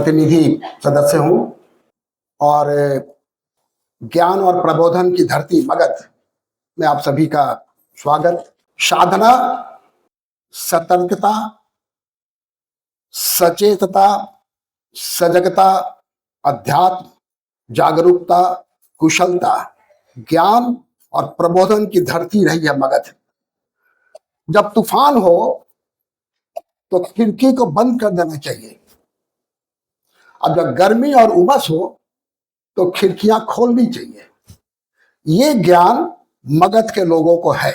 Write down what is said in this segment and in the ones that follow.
प्रतिनिधि सदस्य हूं और ज्ञान और प्रबोधन की धरती मगध में आप सभी का स्वागत। साधना, सतर्कता, सचेतता, सजगता, अध्यात्म, जागरूकता, कुशलता, ज्ञान और प्रबोधन की धरती रही है मगध। जब तूफान हो तो खिड़की को बंद कर देना चाहिए, अब जब गर्मी और उमस हो तो खिड़कियां खोलनी चाहिए। ये ज्ञान मगध के लोगों को है।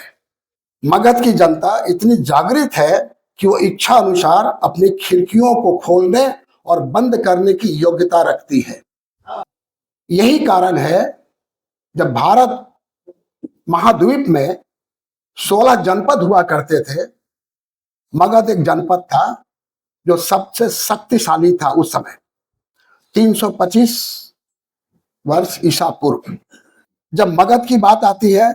मगध की जनता इतनी जागृत है कि वो इच्छा अनुसार अपनी खिड़कियों को खोलने और बंद करने की योग्यता रखती है। यही कारण है जब भारत महाद्वीप में 16 जनपद हुआ करते थे, मगध एक जनपद था जो सबसे शक्तिशाली था उस समय। 325 वर्ष ईसा पूर्व जब मगध की बात आती है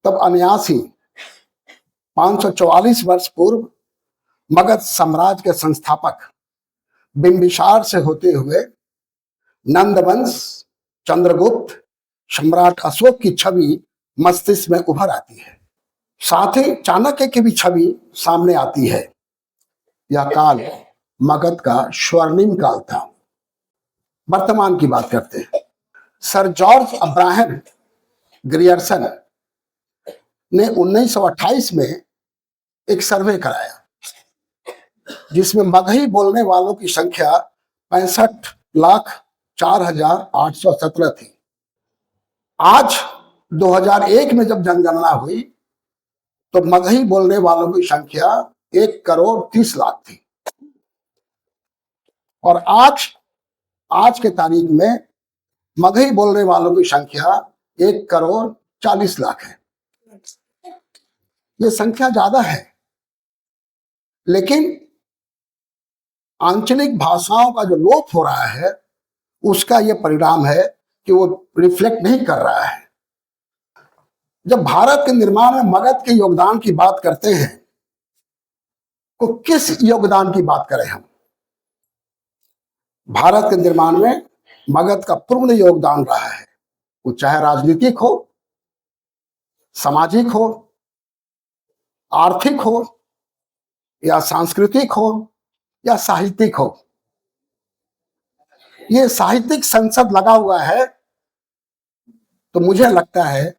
तब अनायास ही 544 वर्ष पूर्व मगध साम्राज्य के संस्थापक बिंबिसार से होते हुए नंदवंश, चंद्रगुप्त, सम्राट अशोक की छवि मस्तिष्क में उभर आती है। साथ ही चाणक्य की भी छवि सामने आती है। यह काल मगध का स्वर्णिम काल था। वर्तमान की बात करते हैं। सर जॉर्ज अब्राहम ग्रियर्सन ने 1928 में एक सर्वे कराया जिसमें मगही बोलने वालों की संख्या 65,04,817 थी। आज 2001 में जब जनगणना हुई तो मगही बोलने वालों की संख्या 1,30,00,000 थी और आज के तारीख में मगही बोलने वालों की संख्या 1,40,00,000 है। ये संख्या ज्यादा है, लेकिन आंचलिक भाषाओं का जो लोप हो रहा है उसका यह परिणाम है कि वो रिफ्लेक्ट नहीं कर रहा है। जब भारत के निर्माण में मगध के योगदान की बात करते हैं तो किस योगदान की बात करें हम? भारत के निर्माण में मगध का पूर्ण योगदान रहा है, वो चाहे राजनीतिक हो, सामाजिक हो, आर्थिक हो या सांस्कृतिक हो या साहित्यिक हो। ये साहित्यिक संसद लगा हुआ है तो मुझे लगता है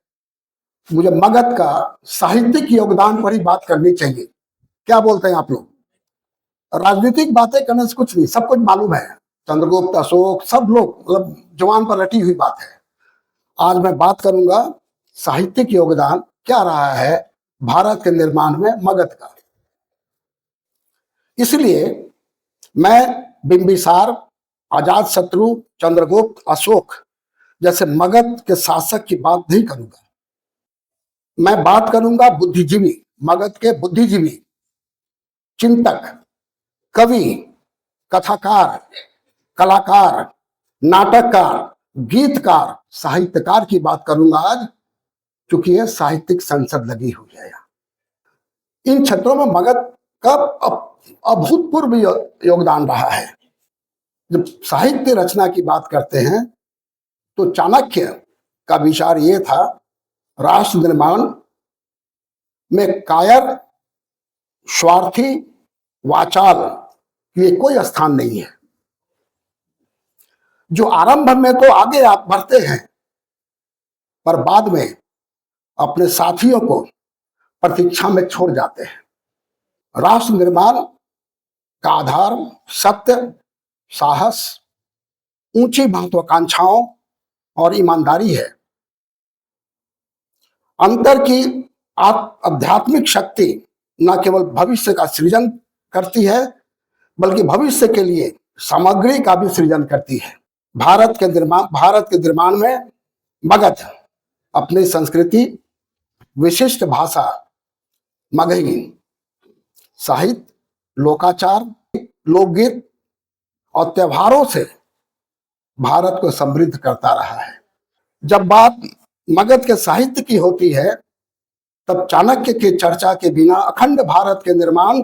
मुझे मगध का साहित्यिक योगदान पर ही बात करनी चाहिए। क्या बोलते हैं आप लोग? राजनीतिक बातें करने से कुछ नहीं, सब कुछ मालूम है। चंद्रगुप्त, अशोक, सब लोग मतलब जवान पर रटी हुई बात है। आज मैं बात करूंगा साहित्यिक योगदान क्या रहा है भारत के निर्माण में मगध का। इसलिए मैं बिंबिसार, अजातशत्रु, चंद्रगुप्त, अशोक जैसे मगध के शासक की बात नहीं करूंगा। मैं बात करूंगा बुद्धिजीवी, मगध के बुद्धिजीवी, चिंतक, कवि, कथाकार, कलाकार, नाटककार, गीतकार, साहित्यकार की बात करूंगा आज, क्योंकि यह साहित्यिक संसद लगी हुई है। इन क्षेत्रों में मगध का अभूतपूर्व योगदान रहा है। जब साहित्य रचना की बात करते हैं तो चाणक्य का विचार यह था, राष्ट्र निर्माण में कायर, स्वार्थी, वाचाल ये कोई स्थान नहीं है। जो आरंभ में तो आगे आप बढ़ते हैं पर बाद में अपने साथियों को प्रतीक्षा में छोड़ जाते हैं। राष्ट्र निर्माण का आधार सत्य, साहस, ऊंची महत्वाकांक्षाओं और ईमानदारी है। अंतर की आध्यात्मिक शक्ति न केवल भविष्य का सृजन करती है बल्कि भविष्य के लिए सामग्री का भी सृजन करती है। भारत के निर्माण में मगध अपनी संस्कृति, विशिष्ट भाषा, मगही साहित्य, लोकाचार, लोकगीत और त्योहारों से भारत को समृद्ध करता रहा है। जब बात मगध के साहित्य की होती है तब चाणक्य की चर्चा के बिना अखंड भारत के निर्माण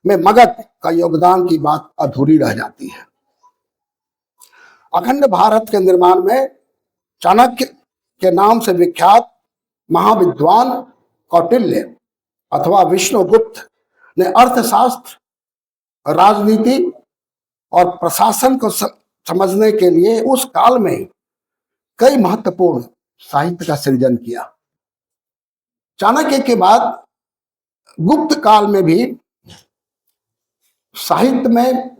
में मगध का योगदान की बात अधूरी रह जाती है। अखंड भारत के निर्माण में चाणक्य के नाम से विख्यात महाविद्वान कौटिल्य अथवा विष्णुगुप्त ने अर्थशास्त्र, राजनीति और प्रशासन को समझने के लिए उस काल में कई महत्वपूर्ण साहित्य का सृजन किया। चाणक्य के बाद गुप्त काल में भी साहित्य में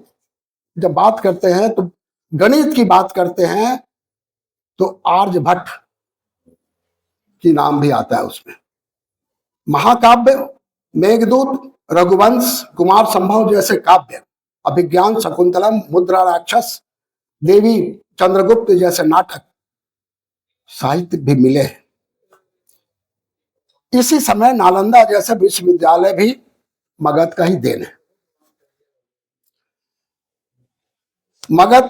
जब बात करते हैं तो गणित की बात करते हैं तो आर्यभट्ट की नाम भी आता है उसमें। महाकाव्य, मेघदूत, रघुवंश, कुमार संभव जैसे काव्य, अभिज्ञान शकुंतलम, मुद्रा राक्षस, देवी चंद्रगुप्त जैसे नाटक साहित्य भी मिले हैं। इसी समय नालंदा जैसे विश्वविद्यालय भी मगध का ही देन है। मगध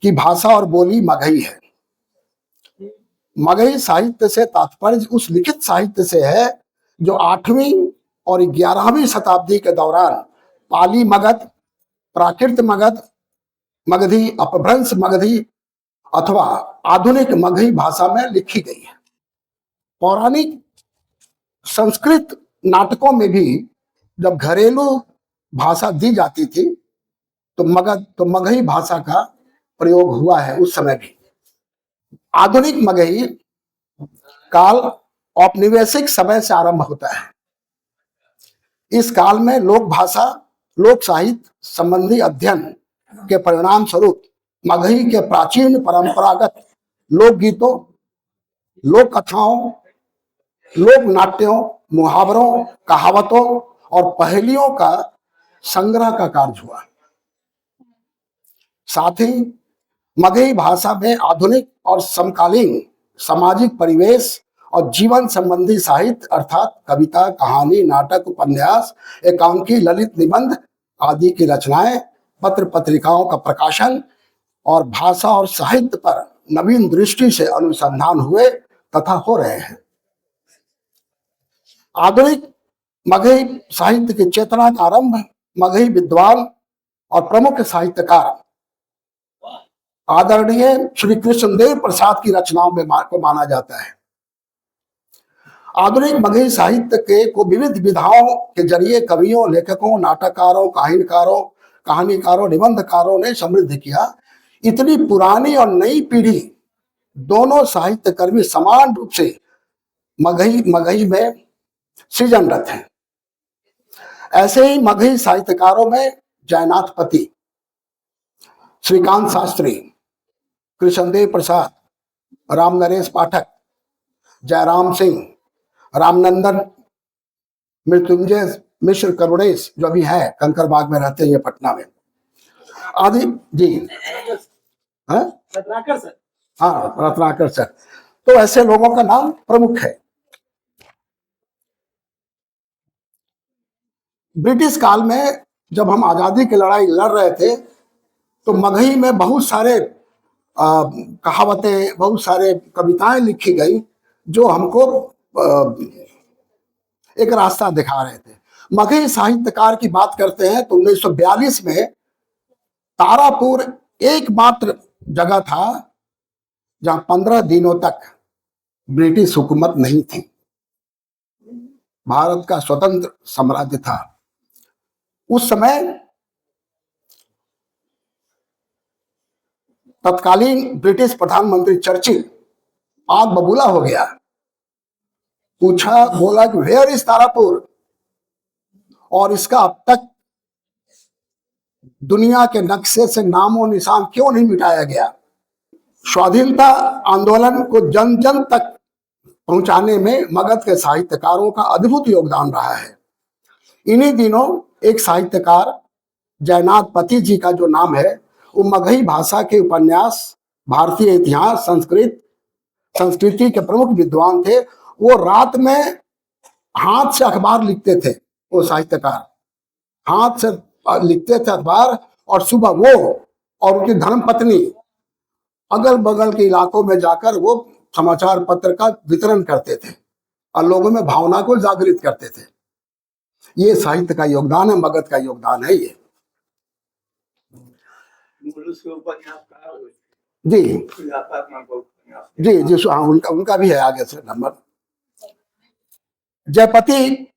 की भाषा और बोली मगही है। मगही साहित्य से तात्पर्य उस लिखित साहित्य से है जो 8वीं और 11वीं शताब्दी के दौरान पाली मगध, प्राकृत मगध, मगधी, अपभ्रंश मगधी अथवा आधुनिक मगही भाषा में लिखी गई है। पौराणिक संस्कृत नाटकों में भी जब घरेलू भाषा दी जाती थी तो मगही भाषा का प्रयोग हुआ है उस समय भी। आधुनिक मगही काल औपनिवेशिक समय से आरंभ होता है। इस काल में लोक भाषा, लोक साहित्य संबंधी अध्ययन के परिणाम स्वरूप मगही के प्राचीन परंपरागत लोकगीतों, लोक कथाओं, लोक नाट्यों, मुहावरों, कहावतों और पहेलियों का संग्रह का कार्य हुआ। साथ ही मगही भाषा में आधुनिक और समकालीन सामाजिक परिवेश और जीवन संबंधी साहित्य अर्थात कविता, कहानी, नाटक, उपन्यास, एकांकी, ललित निबंध आदि की रचनाएं, पत्र पत्रिकाओं का प्रकाशन और भाषा और साहित्य पर नवीन दृष्टि से अनुसंधान हुए तथा हो रहे हैं। आधुनिक मगही साहित्य की चेतना का आरंभ मगही विद्वान और प्रमुख साहित्यकार आदरणीय श्री कृष्णदेव प्रसाद की रचनाओं में को माना जाता है। आधुनिक मगही साहित्य को विविध विधाओं के जरिए कवियों, लेखकों, नाटककारों, कहानीकारों, निबंधकारों ने समृद्ध किया। इतनी पुरानी और नई पीढ़ी दोनों साहित्य कर्मी समान रूप से मगही में सृजनरत हैं। ऐसे ही मगही साहित्यकारों में जयनाथपति, श्रीकांत शास्त्री, कृष्णदेव प्रसाद, राम नरेश पाठक, जयराम सिंह, रामनंदन, मृत्युंजय मिश्र करुणेश जो अभी है कंकरबाग में रहते हैं पटना में, आदि जी, रत्नाकर सर, हाँ रत्नाकर सर, तो ऐसे लोगों का नाम प्रमुख है। ब्रिटिश काल में जब हम आजादी की लड़ाई लड़ रहे थे तो मगही में बहुत सारे कहावतें, बहुत सारे कविताएं लिखी गई जो हमको एक रास्ता दिखा रहे थे। मगही साहित्यकार की बात करते हैं तो 1942 में तारापुर एकमात्र जगह था जहां 15 दिनों तक ब्रिटिश हुकूमत नहीं थी। भारत का स्वतंत्र साम्राज्य था। उस समय तत्कालीन ब्रिटिश प्रधानमंत्री चर्चिल आग बबूला हो गया। पूछा, बोला कि वेयर इज तारापुर, और इसका अब तक दुनिया के नक्शे से नामो निशान क्यों नहीं मिटाया गया। स्वाधीनता आंदोलन को जन जन तक पहुंचाने में मगध के साहित्यकारों का अद्भुत योगदान रहा है। इन्हीं दिनों एक साहित्यकार जयनाथपति जी का जो नाम है वो मगही भाषा के उपन्यास, भारतीय इतिहास, संस्कृति के प्रमुख विद्वान थे। वो रात में हाथ से अखबार लिखते थे। वो साहित्यकार हाथ से लिखते थे अखबार, और सुबह वो और उनकी धर्मपत्नी अगल बगल के इलाकों में जाकर वो समाचार पत्र का वितरण करते थे और लोगों में भावना को जागृत करते थे। ये साहित्य का योगदान है, मगध का योगदान है ये। जी जी जी, हाँ, उनका उनका भी है आगे से नंबर। जयपति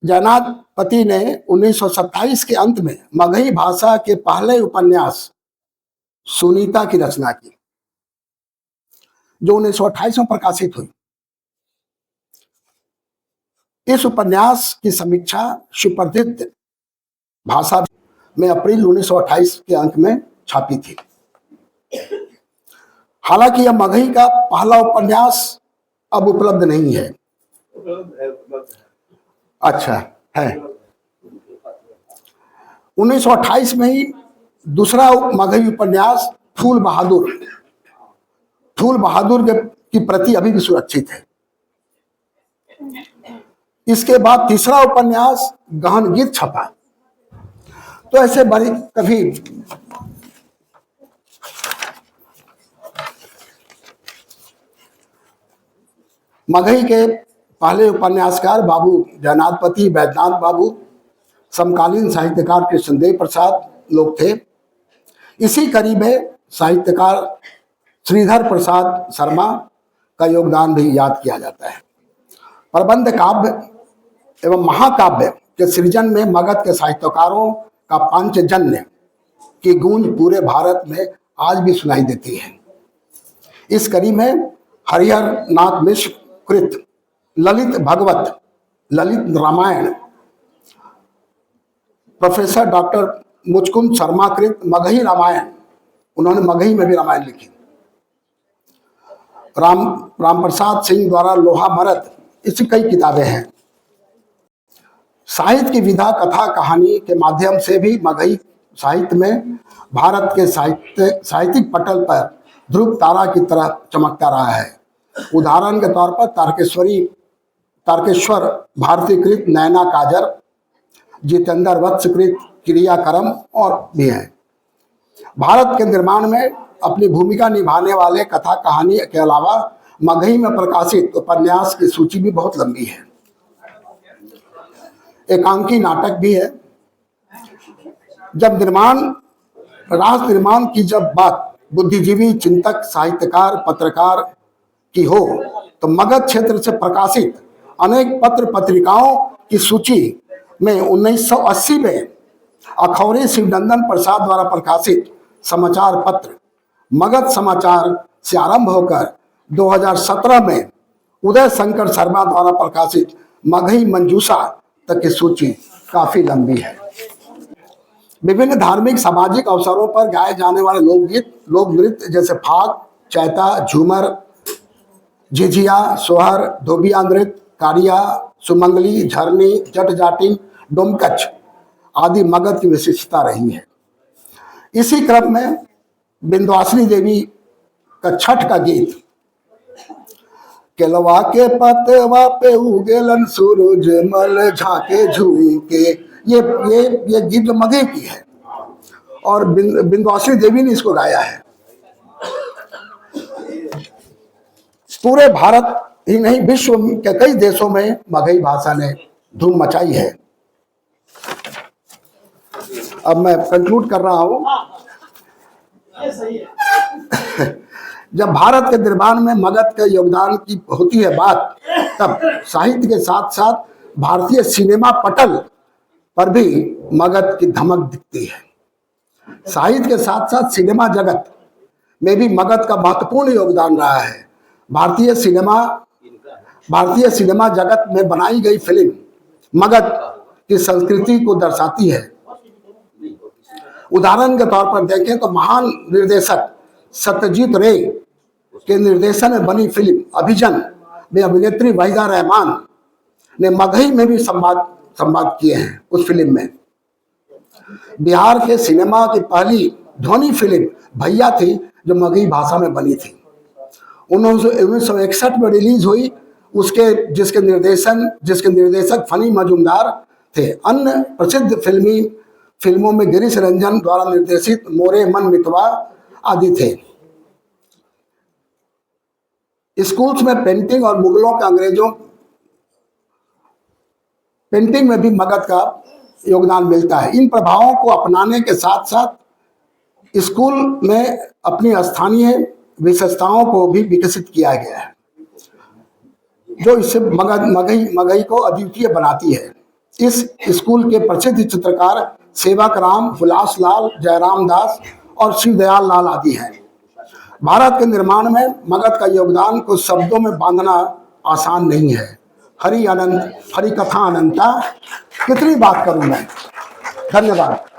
जगन्नाथ पति ने 1927 के अंत में मगही भाषा के पहले उपन्यास सुनीता की रचना की, जो 1928 में प्रकाशित हुई। इस उपन्यास की समीक्षा सुप्रसिद्ध भाषा में अप्रैल 1928 के अंक में छापी थी। हालांकि यह मगही का पहला उपन्यास अब उपलब्ध नहीं है। अच्छा है। 1928 में ही दूसरा मगही उपन्यास फूल बहादुर की प्रति अभी भी सुरक्षित है। इसके बाद तीसरा उपन्यास गहन गीत छपा। तो ऐसे बड़ी कभी मगही के पहले उपन्यासकार बाबू जगन्नाथपति बैद्यनाथ बाबू समकालीन साहित्यकार कृष्णदेव प्रसाद लोग थे। इसी कड़ी में साहित्यकार श्रीधर प्रसाद शर्मा का योगदान भी याद किया जाता है। प्रबंध काव्य एवं महाकाव्य के सृजन में मगध के साहित्यकारों का पांचजन्य की गूंज पूरे भारत में आज भी सुनाई देती है। इस कड़ी में हरिहर नाथ मिश्र कृत ललित भगवत ललित रामायण, प्रोफेसर डॉक्टर मुचकुंद शर्मा कृत मगही रामायण, उन्होंने मगही में भी रामायण लिखी, राम प्रसाद सिंह द्वारा लोहा मरद, इसकी कई किताबें हैं। साहित्य की विधा कथा कहानी के माध्यम से भी मगही साहित्य में भारत के साहित्यिक पटल पर ध्रुव तारा की तरह चमकता रहा है। उदाहरण के तौर पर तारकेश्वर भारतीकृत नैना काजर, जितेंद्र वत्सकृत क्रियाकरम और भी हैं। भारत के निर्माण में अपनी भूमिका निभाने वाले कथा कहानी के अलावा मगही में प्रकाशित उपन्यास की सूची भी बहुत लंबी है। एकांकी नाटक भी है। जब राष्ट्र निर्माण की जब बात बुद्धिजीवी, चिंतक, साहित्यकार, पत्रकार की हो तो मगध क्षेत्र से प्रकाशित अनेक पत्र पत्रिकाओं की सूची में 1980 में अखौरी शिवनंदन प्रसाद द्वारा प्रकाशित समाचार पत्र मगध समाचार से आरंभ होकर 2017 में उदय शंकर शर्मा द्वारा प्रकाशित मगही मंजूषा तक की सूची काफी लंबी है। विभिन्न धार्मिक सामाजिक अवसरों पर गाए जाने वाले लोकगीत, लोक नृत्य जैसे फाग, चैता, झूमर, झिझिया, सोहर, धोबिया नृत्य, कारिया, सुमंगली, झरनी, जट जाटिन, डोमकच आदि मगध की विशिष्टता रही है। इसी क्रम में विंध्यवासिनी देवी का छठ का गीत, केलवा के पतवा पे उगेलन सूरज मल झाके झूके, ये गीत मगही की है और विंध्यवासिनी देवी ने इसको गाया है। पूरे भारत ही नहीं, विश्व के कई देशों में मगही भाषा ने धूम मचाई है। अब मैं कंक्लूड कर रहा हूं। जब भारत के निर्माण में मगध के योगदान की होती है बात, तब साहित्य के साथ साथ भारतीय सिनेमा पटल पर भी मगध की धमक दिखती है। साहित्य के साथ साथ सिनेमा जगत में भी मगध का महत्वपूर्ण योगदान रहा है। भारतीय सिनेमा जगत में बनाई गई फिल्म मगध की संस्कृति को दर्शाती है। उदाहरण के तौर पर देखें तो महान निर्देशक सत्यजीत रे के निर्देशन में बनी फिल्म अभिजन में अभिनेत्री वहीदा रहमान ने मगही में भी संवाद किए हैं। उस फिल्म में बिहार के सिनेमा की पहली ध्वनि फिल्म भैया थी, जो मगही भाषा में बनी थी। 1961 में रिलीज हुई, जिसके निर्देशक फनी मजुमदार थे। अन्य प्रसिद्ध फिल्मों में गिरीश रंजन द्वारा निर्देशित मोरे मन मितवा आदि थे। स्कूल्स में पेंटिंग और मुगलों के अंग्रेजों पेंटिंग में भी मगध का योगदान मिलता है। इन प्रभावों को अपनाने के साथ साथ स्कूल में अपनी स्थानीय विशेषताओं को भी विकसित किया गया है, जो इसे मगही को अद्वितीय बनाती है। इस स्कूल के प्रसिद्ध चित्रकार सेवक राम, हुलास लाल, जयराम दास और शिवदयाल लाल आदि हैं। भारत के निर्माण में मगध का योगदान को शब्दों में बांधना आसान नहीं है। हरि अनंत, हरि कथा अनंता, कितनी बात करूं मैं। धन्यवाद।